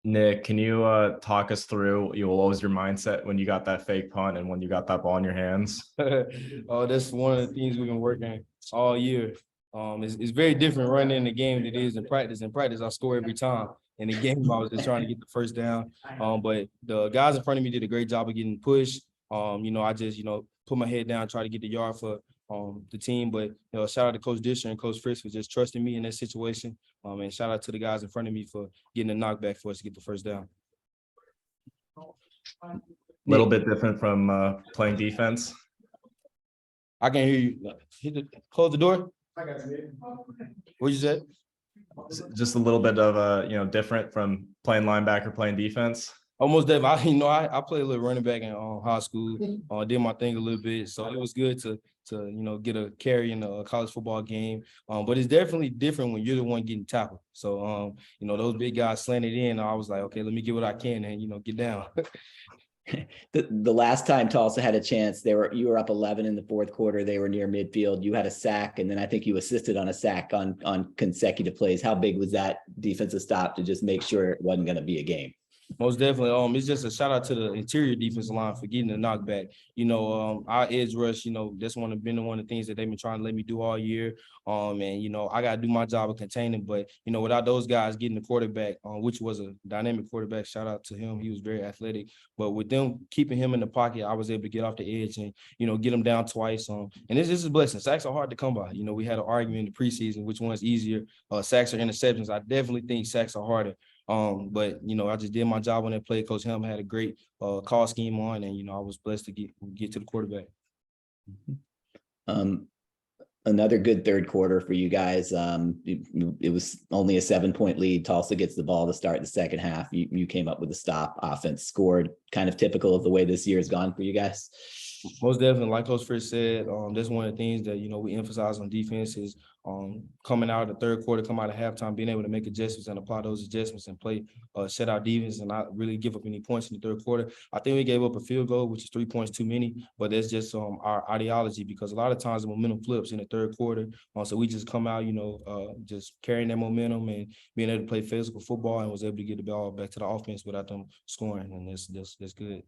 Nick, can you talk us through what was your mindset when you got that fake punt and when you got that ball in your hands? Oh, that's one of the things we've been working all year. It's very different running in the game than it is in practice. In practice, I score every time. In the game, I was just trying to get the first down. But the guys in front of me did a great job of getting pushed. I just, put my head down, try to get the yard for the team. But shout out to Coach Disher and Coach Fritz for just trusting me in that situation. And shout out to the guys in front of me for getting a knockback for us to get the first down. A little bit different from playing defense. I can hear you. Close the door. What you said? Just a little bit of different from playing linebacker, playing defense. Almost that. I played a little running back in high school. Did my thing a little bit, so it was good to get a carry in a college football game. But it's definitely different when you're the one getting tackled. So those big guys slanted in. I was like, okay, let me get what I can and get down. The last time Tulsa had a chance, you were up 11 in the fourth quarter. They were near midfield. You had a sack, and then I think you assisted on a sack on consecutive plays. How big was that defensive stop to just make sure it wasn't going to be a game? Most definitely. It's just a shout out to the interior defensive line for getting the knockback. Our edge rush, that's been one of the things that they've been trying to let me do all year. I got to do my job of containing, but, without those guys getting the quarterback, which was a dynamic quarterback, shout out to him. He was very athletic, but with them keeping him in the pocket, I was able to get off the edge and, get him down twice. And this is a blessing. Sacks are hard to come by. We had an argument in the preseason, which one's easier, sacks or interceptions. I definitely think sacks are harder. But I just did my job on that play. Coach Helm had a great call scheme on, and I was blessed to get to the quarterback. Another good third quarter for you guys. It was only a 7-point lead. Tulsa gets the ball to start the second half. You came up with a stop. Offense scored. Kind of typical of the way this year has gone for you guys. Most definitely, like Coach Fritz said, that's one of the things that we emphasize on defense is coming out of the third quarter, come out of halftime, being able to make adjustments and apply those adjustments and play shutout defense and not really give up any points in the third quarter. I think we gave up a field goal, which is 3 points too many, but that's just our ideology because a lot of times the momentum flips in the third quarter. So we just come out, just carrying that momentum and being able to play physical football and was able to get the ball back to the offense without them scoring, and that's good.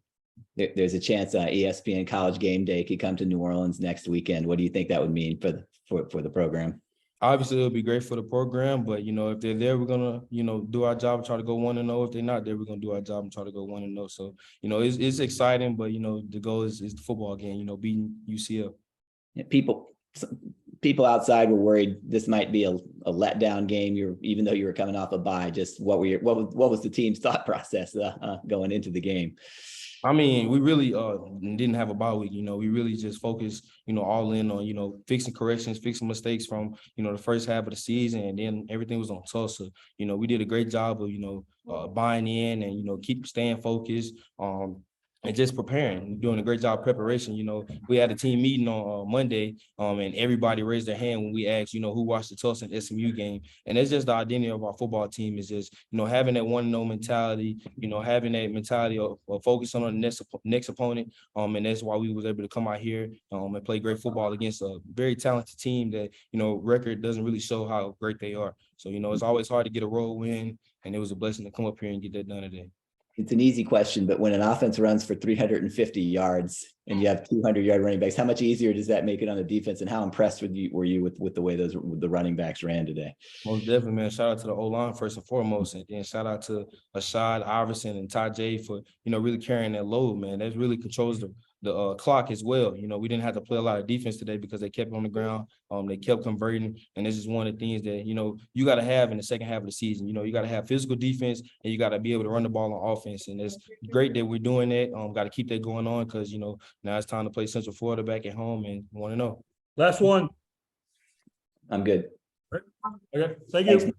There's a chance ESPN College Game Day could come to New Orleans next weekend. What do you think that would mean for the program? Obviously, it'll be great for the program, but if they're there, we're gonna do our job and try to go 1-0. If they're not there, we're gonna do our job and try to go 1-0. So it's exciting, but the goal is the football game. Beating UCF. Yeah, people outside were worried this might be a letdown game. Even though you were coming off a bye, just what was the team's thought process going into the game? We really didn't have a bye week. We really just focused, all in on, fixing corrections, fixing mistakes from, the first half of the season. And then everything was on Tulsa. We did a great job of, buying in and, keep staying focused. And just preparing, doing a great job of preparation. We had a team meeting on Monday, and everybody raised their hand when we asked, who watched the Tulsa and SMU game. And it's just the identity of our football team is just, having that 1-0 mentality, having that mentality of focusing on the next opponent. And that's why we was able to come out here and play great football against a very talented team that, record doesn't really show how great they are. So, it's always hard to get a road win, and it was a blessing to come up here and get that done today. It's an easy question, but when an offense runs for 350 yards and you have 200-yard running backs, how much easier does that make it on the defense? And how impressed were you with the way the running backs ran today? Most definitely, man. Shout out to the O-line first and foremost, and then shout out to Ashad Iverson and Ty J for really carrying that load, man. That really controls the clock as well. We didn't have to play a lot of defense today because they kept on the ground. They kept converting, and this is one of the things that you got to have in the second half of the season. You got to have physical defense, and you got to be able to run the ball on offense. And it's great that we're doing that. Got to keep that going on because now it's time to play Central Florida back at home and 1-0. Last one. I'm good. Okay, thank you. Thanks.